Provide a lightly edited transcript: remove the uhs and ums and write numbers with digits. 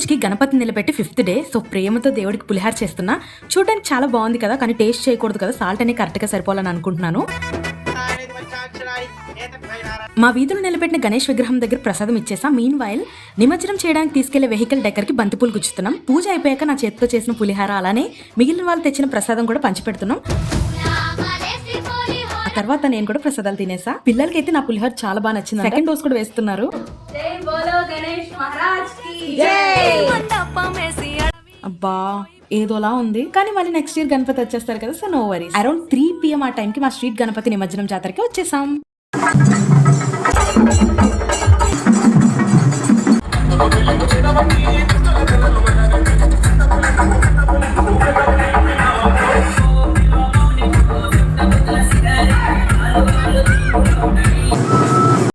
కి గణపతి నిలబెట్టి 5th day. So ప్రేమతో దేవుడికి పులిహార చేస్తున్నా. చూడడానికి చాలా బాగుంది కదా, కానీ టేస్ట్ చేయకూడదు కదా, సాల్ట్ అనేది కరెక్ట్ గా సరిపోవాలని అనుకుంటున్నాను. మా వీధులు నిలబెట్టిన గణేష్ విగ్రహం దగ్గర ప్రసాదం ఇచ్చేసా. మీన్ వైల్ నిమజ్జనం చేయడానికి తీసుకెళ్లే వెహికల్ దగ్గర కి బంతిపూలు గుచ్చుతున్నాం. పూజ అయిపోయాక నా చేతితో చేసిన పులిహార అలానే మిగిలిన వాళ్ళు తెచ్చిన ప్రసాదం కూడా పంచిపెడుతున్నాం. ఆ తర్వాత నేను కూడా ప్రసాదాలు తినేసా. పిల్లలకైతే నా పులిహార చాలా బాగా నచ్చింది. సెకండ్ డోస్ కూడా వేస్తున్నారు. అబ్బా ఏదోలా ఉంది, కానీ మళ్ళీ నెక్స్ట్ ఇయర్ గణపతి వచ్చేస్తారు కదా, so no worries. Around 3 PM ఆ టైంకి మా స్ట్రీట్ గణపతి నిమజ్జనం జాతరకి వచ్చేసాం.